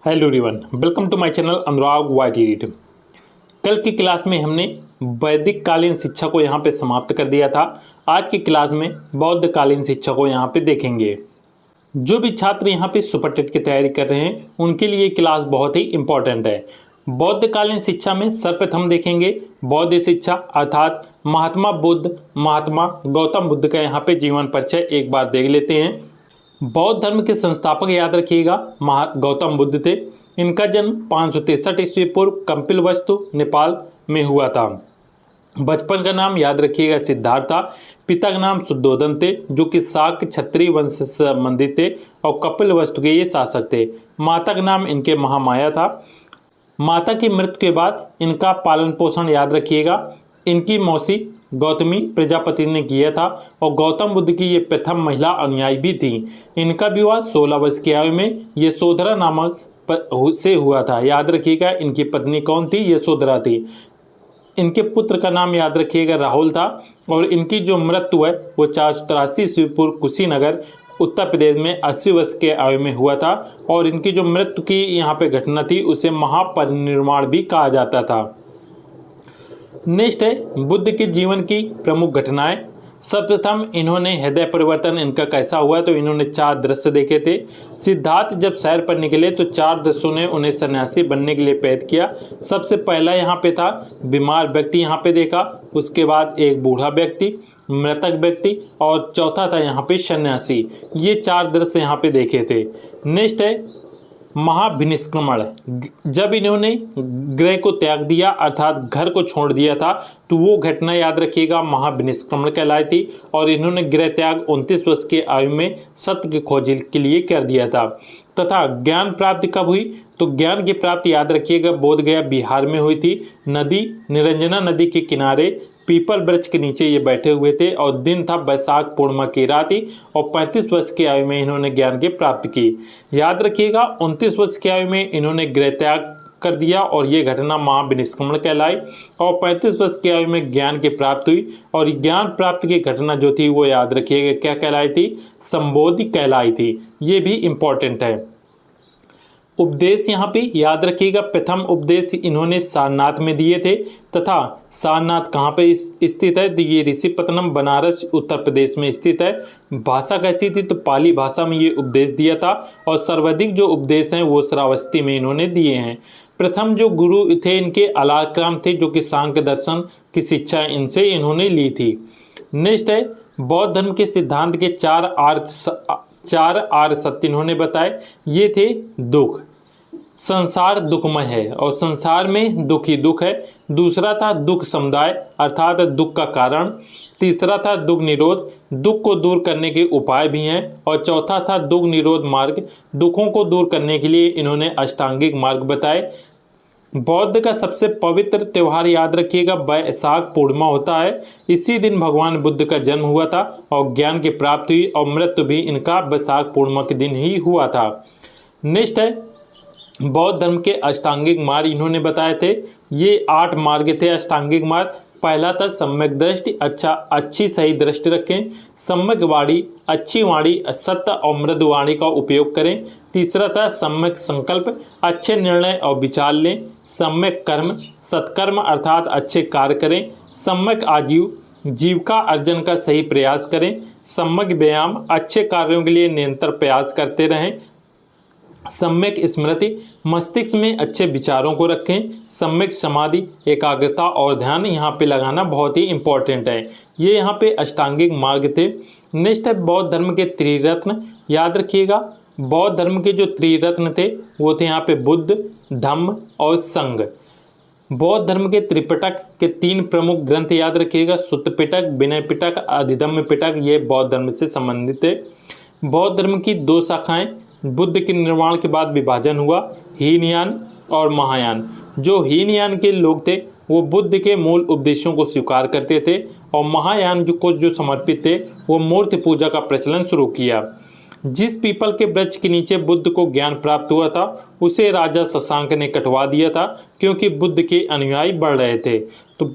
Hello everyone, welcome to my channel Anurag white edit. कल की class में हमने वैदिक कालीन शिक्षा को यहाँ पे समाप्त कर दिया था। आज की क्लास में बौद्ध कालीन शिक्षा को यहाँ पे देखेंगे। जो भी छात्र यहाँ पे सुपर टेट की तैयारी कर रहे हैं उनके लिए क्लास बहुत ही इम्पोर्टेंट है। बौद्ध कालीन शिक्षा में सर्वप्रथम देखेंगे बौद्ध शिक्षा अर्थात महात्मा गौतम बुद्ध का यहाँ पे जीवन परिचय एक बार देख लेते हैं। बौद्ध धर्म के संस्थापक याद रखिएगा गौतम बुद्ध थे। इनका जन्म 563 ईस्वी पूर्व कपिलवस्तु नेपाल में हुआ था। बचपन का नाम याद रखिएगा सिद्धार्थ था। पिता का नाम शुद्धोधन थे जो कि शाक्य क्षत्रिय वंश से संबंधित थे और कपिलवस्तु के ये शासक थे। माता का नाम इनके महामाया था। माता की मृत्यु के बाद इनका पालन पोषण याद रखिएगा इनकी मौसी गौतमी प्रजापति ने किया था और गौतम बुद्ध की ये प्रथम महिला अनुयायी भी थी। इनका विवाह 16 वर्ष की आयु में यशोधरा नामक से हुआ था। याद रखिएगा इनकी पत्नी कौन थी? यशोधरा थी। इनके पुत्र का नाम याद रखिएगा राहुल था और इनकी जो मृत्यु है वो 483 ईस्वी पूर्व कुशीनगर उत्तर प्रदेश में 80 वर्ष के आयु में हुआ था और इनकी जो मृत्यु की यहाँ पे घटना थी उसे महापरिनिर्वाण भी कहा जाता था। नेक्स्ट है बुद्ध के जीवन की प्रमुख घटनाएं। सर्वप्रथम इन्होंने हृदय परिवर्तन इनका कैसा हुआ तो इन्होंने 4 दृश्य देखे थे। सिद्धार्थ जब सैर पर निकले तो 4 दृश्यों ने उन्हें सन्यासी बनने के लिए प्रेरित किया। सबसे पहला यहाँ पे था बीमार व्यक्ति यहाँ पे देखा, उसके बाद एक बूढ़ा व्यक्ति, मृतक व्यक्ति और चौथा था यहाँ पे सन्यासी। ये 4 दृश्य यहाँ पे देखे थे। नेक्स्ट है महाविनिष्क्रमण। जब इन्होंने गृह को त्याग दिया अर्थात घर को छोड़ दिया था तो वो घटना याद रखिएगा महाविनिष्क्रमण कहलाई थी और इन्होंने गृह त्याग 29 वर्ष की आयु में सत्य की खोज के लिए कर दिया था। तथा ज्ञान प्राप्ति कब हुई तो ज्ञान की प्राप्ति याद रखिएगा बोधगया बिहार में हुई थी। नदी निरंजना नदी के किनारे पीपल वृक्ष के नीचे ये बैठे हुए थे और दिन था वैशाख पूर्णिमा की रात थी और 35 वर्ष की आयु में इन्होंने ज्ञान की प्राप्ति की। याद रखिएगा 29 वर्ष की आयु में इन्होंने गृह त्याग कर दिया और ये घटना महाविनिष्क्रमण कहलाई और 35 वर्ष की आयु में ज्ञान की प्राप्ति हुई और ज्ञान प्राप्ति की घटना जो थी वो याद रखिएगा क्या कहलाई थी? संबोधि कहलाई थी। ये भी इम्पोर्टेंट है। उपदेश यहाँ पे याद रखिएगा प्रथम उपदेश इन्होंने सारनाथ में दिए थे तथा सारनाथ कहाँ पे स्थित है तो ये ऋषिपत्तनम बनारस उत्तर प्रदेश में स्थित है। भाषा कैसी थी तो पाली भाषा में ये उपदेश दिया था और सर्वाधिक जो उपदेश हैं वो श्रावस्ती में इन्होंने दिए हैं। प्रथम जो गुरु थे इनके अलाराम थे जो कि सांख्य दर्शन की शिक्षा इनसे इन्होंने ली थी। नेक्स्ट है बौद्ध धर्म के सिद्धांत के 4 आर्य सत्य इन्होंने बताए। ये थे दुख, संसार दुखमय है और संसार में दुख ही दुख है। दूसरा था दुख समुदाय अर्थात दुख का कारण। तीसरा था दुख निरोध, दुख को दूर करने के उपाय भी हैं और चौथा था दुख निरोध मार्ग, दुखों को दूर करने के लिए इन्होंने अष्टांगिक मार्ग बताए। बौद्ध का सबसे पवित्र त्यौहार याद रखिएगा वैशाख पूर्णिमा होता है। इसी दिन भगवान बुद्ध का जन्म हुआ था और ज्ञान की प्राप्ति हुई और मृत्यु भी इनका वैशाख पूर्णिमा के दिन ही हुआ था। नेक्स्ट है बौद्ध धर्म के अष्टांगिक मार्ग इन्होंने बताए थे। ये 8 मार्ग थे अष्टांगिक मार्ग। पहला था सम्यक दृष्टि, अच्छी सही दृष्टि रखें। सम्यक वाणी, अच्छी वाणी, सत्य और मृदु वाणी का उपयोग करें। तीसरा था सम्यक संकल्प, अच्छे निर्णय और विचार लें। सम्यक कर्म, सत्कर्म अर्थात अच्छे कार्य करें। सम्यक आजीव, जीविका अर्जन का सही प्रयास करें। सम्यक व्यायाम, अच्छे कार्यों के लिए निरंतर प्रयास करते रहें। सम्यक स्मृति, मस्तिष्क में अच्छे विचारों को रखें। सम्यक समाधि, एकाग्रता और ध्यान यहाँ पे लगाना बहुत ही इंपॉर्टेंट है। ये यहाँ पे अष्टांगिक मार्ग थे। नेक्स्ट है बौद्ध धर्म के त्रिरत्न। याद रखिएगा बौद्ध धर्म के जो त्रिरत्न थे वो थे यहाँ पे बुद्ध, धम्म और संघ। बौद्ध धर्म के त्रिपिटक के 3 प्रमुख ग्रंथ याद रखिएगा सुत्त पिटक, विनय पिटक, अधिधम्म पिटक। ये बौद्ध धर्म से संबंधित है। बौद्ध धर्म की 2 शाखाएं बुद्ध के निर्वाण के बाद विभाजन हुआ, हीनयान और महायान। जो हीनयान के लोग थे वो बुद्ध के मूल उपदेशों को स्वीकार करते थे और महायान जो समर्पित थे वो मूर्ति पूजा का प्रचलन शुरू किया। जिस पीपल के वृक्ष के नीचे बुद्ध को ज्ञान प्राप्त हुआ था उसे राजा शशांक ने कटवा दिया था क्योंकि बुद्ध के अनुयायी बढ़ रहे थे। तो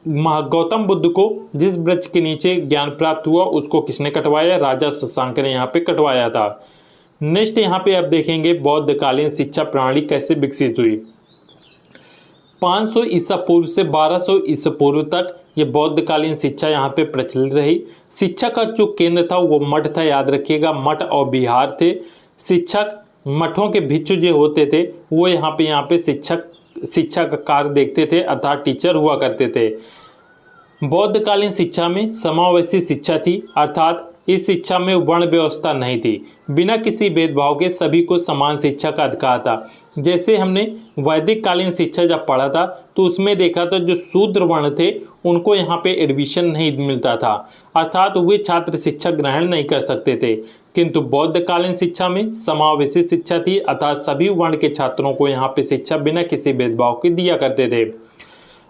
गौतम बुद्ध को जिस वृक्ष के नीचे ज्ञान प्राप्त हुआ उसको किसने कटवाया? राजा शशांक ने यहाँ पे कटवाया था। नेक्स्ट यहाँ पे आप देखेंगे बौद्धकालीन शिक्षा प्रणाली कैसे विकसित हुई। 500 ईसा पूर्व से 1200 ईसा पूर्व तक ये बौद्धकालीन शिक्षा यहाँ पे प्रचलित रही। शिक्षा का जो केंद्र था वो मठ था, याद रखिएगा, मठ और विहार थे। शिक्षक मठों के भिक्षु जो होते थे वो यहाँ पे शिक्षा का कार्य देखते थे, अर्थात टीचर हुआ करते थे। बौद्धकालीन शिक्षा में समावेशी शिक्षा थी, अर्थात इस शिक्षा में वर्ण व्यवस्था नहीं थी। बिना किसी भेदभाव के सभी को समान शिक्षा का अधिकार था। जैसे हमने वैदिक कालीन शिक्षा जब पढ़ा था तो उसमें देखा था जो शूद्र वर्ण थे उनको यहाँ पे एडमिशन नहीं मिलता था, अर्थात वे छात्र शिक्षा ग्रहण नहीं कर सकते थे। किंतु बौद्धकालीन शिक्षा में समावेशी शिक्षा थी, अर्थात सभी वर्ण के छात्रों को यहाँ पे शिक्षा बिना किसी भेदभाव के दिया करते थे।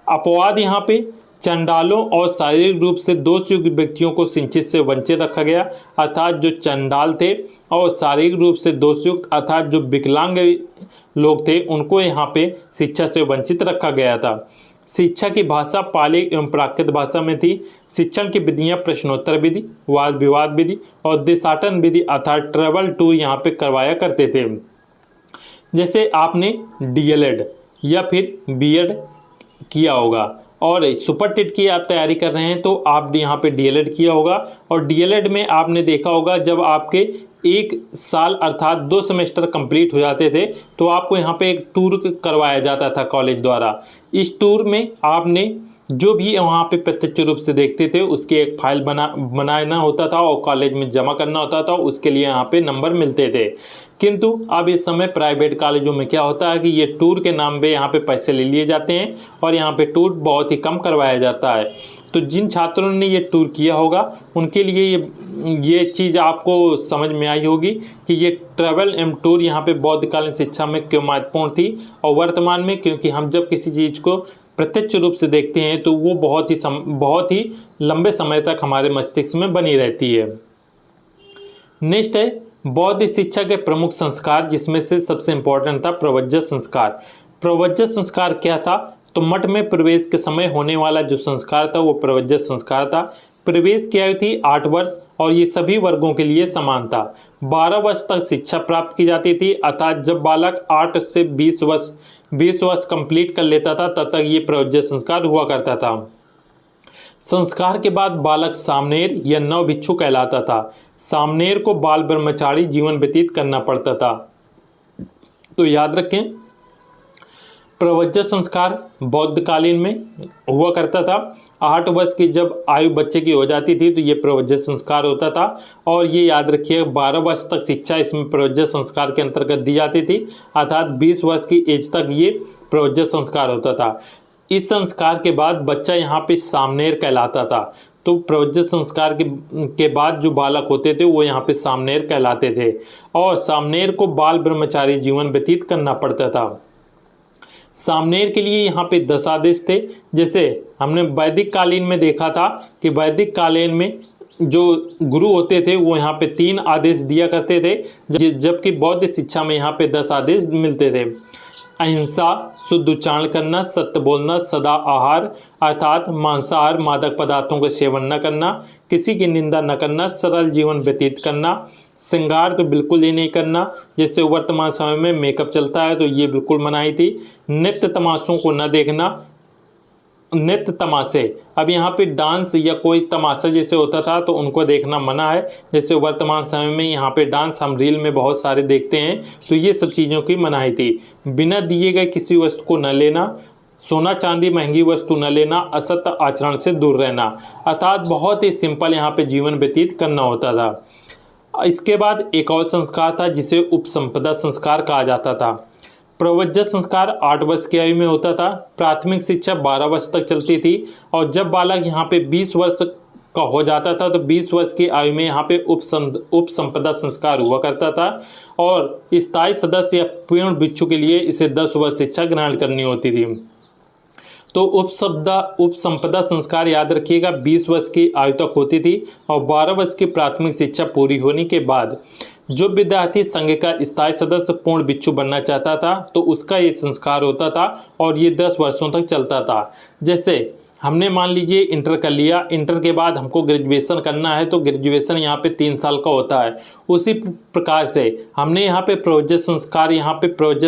अपवाद यहाँ पे चंडालों और शारीरिक रूप से दोष युक्त व्यक्तियों को शिक्षा से वंचित रखा गया, अर्थात जो चंडाल थे और शारीरिक रूप से दोष युक्त अर्थात जो विकलांग लोग थे उनको यहाँ पे शिक्षा से वंचित रखा गया था। शिक्षा की भाषा पाली एवं प्राकृत भाषा में थी। शिक्षण की विधियाँ प्रश्नोत्तर विधि, वाद विवाद विधि और देशाटन विधि अर्थात ट्रेवल टूर यहाँ पे करवाया करते थे। जैसे आपने डीएलएड या फिर बीएड किया होगा और सुपर टेट की आप तैयारी कर रहे हैं तो आप यहाँ पे डीएलएड किया होगा, और डीएलएड में आपने देखा होगा जब आपके 1 साल अर्थात 2 सेमेस्टर कंप्लीट हो जाते थे तो आपको यहाँ पे एक टूर करवाया जाता था कॉलेज द्वारा। इस टूर में आपने जो भी वहाँ पे प्रत्यक्ष रूप से देखते थे उसकी एक फाइल बनाना होता था और कॉलेज में जमा करना होता था, उसके लिए यहाँ पे नंबर मिलते थे। किंतु अब इस समय प्राइवेट कॉलेजों में क्या होता है कि ये टूर के नाम पे यहाँ पे पैसे ले लिए जाते हैं और यहाँ पे टूर बहुत ही कम करवाया जाता है। तो जिन छात्रों ने ये टूर किया होगा उनके लिए ये चीज़ आपको समझ में आई होगी कि ये ट्रैवल एंड टूर यहाँ पे बौद्धकालीन शिक्षा में क्यों महत्वपूर्ण थी। और वर्तमान में क्योंकि हम जब किसी चीज़ को प्रत्यक्ष रूप से देखते हैं तो वो बहुत ही लंबे समय तक हमारे मस्तिष्क में बनी रहती है। नेक्स्ट है बौद्ध शिक्षा के प्रमुख संस्कार, जिसमें से सबसे इम्पोर्टेंट था प्रवज्जा संस्कार। प्रवज्जा संस्कार क्या था? तो मठ में प्रवेश के समय होने वाला जो संस्कार था वो प्रवज्जा संस्कार था। प्रवेश की आयु थी 8 वर्ष और ये सभी वर्गों के लिए समान था। 12 वर्ष तक शिक्षा प्राप्त की जाती थी, अर्थात जब बालक 8 से 20 वर्ष कंप्लीट कर लेता था तब तक ये प्रवज्जा संस्कार हुआ करता था। संस्कार के बाद बालक सामनेर या नव भिक्षु कहलाता था। सामनेर को बाल ब्रह्मचारी जीवन व्यतीत करना पड़ता था। तो याद रखें, प्रवज्जा संस्कार बौद्धकालीन में हुआ करता था। 8 वर्ष की जब आयु बच्चे की हो जाती थी तो ये प्रवज्जा संस्कार होता था। और ये याद रखिए 12 वर्ष तक शिक्षा इसमें प्रवज्जा संस्कार के अंतर्गत दी जाती थी, अर्थात 20 वर्ष की एज तक ये प्रवज्जा संस्कार होता था। इस संस्कार के बाद बच्चा यहाँ पे सामनेर कहलाता था। तो प्रवज्जा संस्कार के बाद जो बालक होते थे वो यहाँ पे सामनेर कहलाते थे और सामनेर को बाल ब्रह्मचारी जीवन व्यतीत करना पड़ता था। सामनेर के लिए यहाँ पे 10 आदेश थे। जैसे हमने वैदिक कालीन में देखा था कि वैदिक कालीन में जो गुरु होते थे वो यहाँ पे 3 आदेश दिया करते थे, जबकि बौद्ध शिक्षा में यहाँ पे 10 आदेश मिलते थे। अहिंसा, शुद्ध उच्चारण करना, सत्य बोलना, सदा आहार अर्थात मांसाहार मादक पदार्थों का सेवन न करना, किसी की निंदा न करना, सरल जीवन व्यतीत करना, श्रृंगार तो बिल्कुल ही नहीं करना। जैसे वर्तमान समय में मेकअप चलता है तो ये बिल्कुल मनाही थी। नृत्य तमाशों को न देखना, नृत्य तमाशे, अब यहाँ पे डांस या कोई तमाशा जैसे होता था तो उनको देखना मना है। जैसे वर्तमान समय में यहाँ पे डांस हम रील में बहुत सारे देखते हैं, तो ये सब चीज़ों की मनाही थी। बिना दिए गए किसी वस्तु को न लेना, सोना चांदी महंगी वस्तु न लेना, असत्य आचरण से दूर रहना, अर्थात बहुत ही सिंपल यहाँ पे जीवन व्यतीत करना होता था। इसके बाद एक और संस्कार था जिसे उपसंपदा संस्कार कहा जाता था। प्रवज्जा संस्कार 8 वर्ष की आयु में होता था। प्राथमिक शिक्षा 12 वर्ष तक चलती थी और जब बालक यहाँ पे 20 वर्ष का हो जाता था तो 20 वर्ष की आयु में यहाँ पे उपसंपदा संस्कार हुआ करता था और स्थायी सदस्य या पूर्ण भिक्षु के लिए इसे 10 वर्ष शिक्षा ग्रहण करनी होती थी। तो उपसंपदा संस्कार याद रखिएगा 20 वर्ष की आयु तक होती थी और 12 वर्ष की प्राथमिक शिक्षा पूरी होने के बाद जो विद्यार्थी संघ का स्थायी सदस्य पूर्ण भिक्षु बनना चाहता था तो उसका ये संस्कार होता था और ये 10 वर्षों तक चलता था। जैसे हमने मान लीजिए इंटर कर लिया, इंटर के बाद हमको ग्रेजुएशन करना है, तो ग्रेजुएशन यहाँ पे 3 साल का होता है। उसी प्रकार से हमने यहाँ पे प्रयोज्य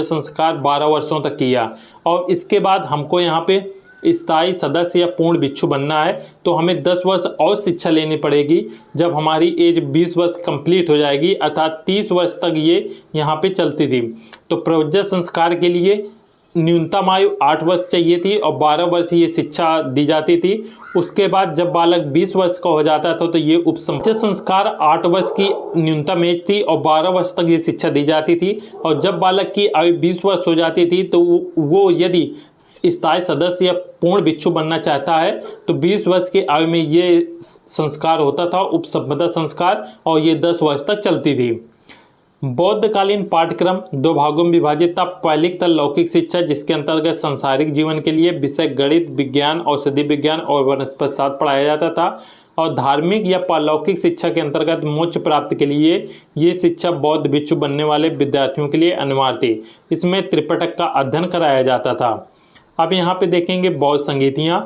संस्कार 12 वर्षों तक किया, और इसके बाद हमको यहाँ पे स्थायी सदस्य या पूर्ण भिक्षु बनना है, तो हमें 10 वर्ष और शिक्षा लेनी पड़ेगी। जब हमारी एज 20 वर्ष कंप्लीट हो जाएगी, अर्थात 30 वर्ष तक ये यहाँ पे चलती थी। तो प्रयोज्य संस्कार के लिए न्यूनतम आयु 8 वर्ष चाहिए थी और 12 वर्ष ये शिक्षा दी जाती थी। उसके बाद जब बालक 20 वर्ष का हो जाता था तो ये उपसंस्कार संस्कार 8 वर्ष की न्यूनतम एज थी और 12 वर्ष तक ये शिक्षा दी जाती थी। और जब बालक की आयु 20 वर्ष हो जाती थी तो वो यदि स्थायी सदस्य या पूर्ण भिक्षु बनना चाहता है तो 20 वर्ष की आयु में ये संस्कार होता था, उपसंपदा संस्कार, और ये 10 वर्ष तक चलती थी। बौद्धकालीन पाठ्यक्रम 2 भागों में विभाजित था। पहली था लौकिक शिक्षा, जिसके अंतर्गत सांसारिक जीवन के लिए विषय गणित, विज्ञान, औषधि विज्ञान और वनस्पति शास्त्र पढ़ाया जाता था। और धार्मिक या पारलौकिक शिक्षा के अंतर्गत मोक्ष प्राप्ति के लिए ये शिक्षा बौद्ध भिक्षु बनने वाले विद्यार्थियों के लिए अनिवार्य थी। इसमें त्रिपिटक का अध्ययन कराया जाता था। अब यहाँ पे देखेंगे बौद्ध संगीतियाँ।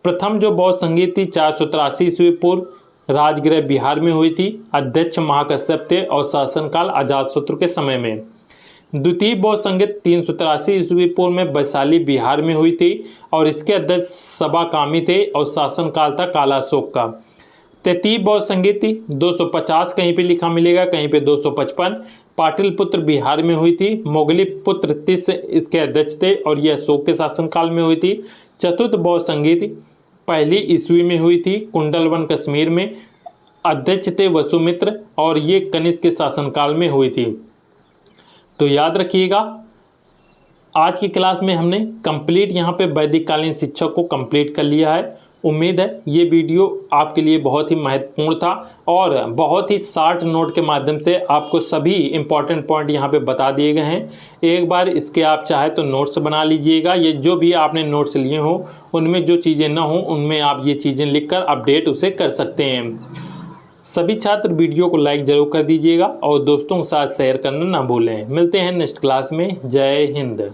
प्रथम जो बौद्ध संगीत थी 483 ईस्वी पूर्व राजगृह बिहार में हुई थी। अध्यक्ष महाकश्यप थे और शासनकाल अजातशत्रु के समय में। द्वितीय बौद्ध संगीत 383 ईस्वी पूर्व में वैशाली बिहार में हुई थी और इसके अध्यक्ष सबाकामी थे और शासनकाल था कालाशोक का। तृतीय बौद्ध संगीत 250 कहीं पे लिखा मिलेगा, कहीं पे 255 पाटलिपुत्र बिहार में हुई थी। मोगली पुत्र तिस इसके अध्यक्ष थे और यह अशोक के शासनकाल में हुई थी। चतुर्थ बौद्ध संगीत 1ली ईस्वी में हुई थी, कुंडलवन कश्मीर में। अध्यक्ष थे वसुमित्र और ये कनिष्क के शासनकाल में हुई थी। तो याद रखिएगा, आज की क्लास में हमने कंप्लीट यहाँ पे वैदिक कालीन शिक्षा को कंप्लीट कर लिया है। उम्मीद है ये वीडियो आपके लिए बहुत ही महत्वपूर्ण था और बहुत ही शॉर्ट नोट के माध्यम से आपको सभी इंपॉर्टेंट पॉइंट यहाँ पे बता दिए गए हैं। एक बार इसके आप चाहे तो नोट्स बना लीजिएगा। ये जो भी आपने नोट्स लिए हों उनमें जो चीज़ें ना हों उनमें आप ये चीज़ें लिखकर अपडेट उसे कर सकते हैं। सभी छात्र वीडियो को लाइक ज़रूर कर दीजिएगा और दोस्तों के साथ शेयर करना ना भूलें। मिलते हैं नेक्स्ट क्लास में। जय हिंद।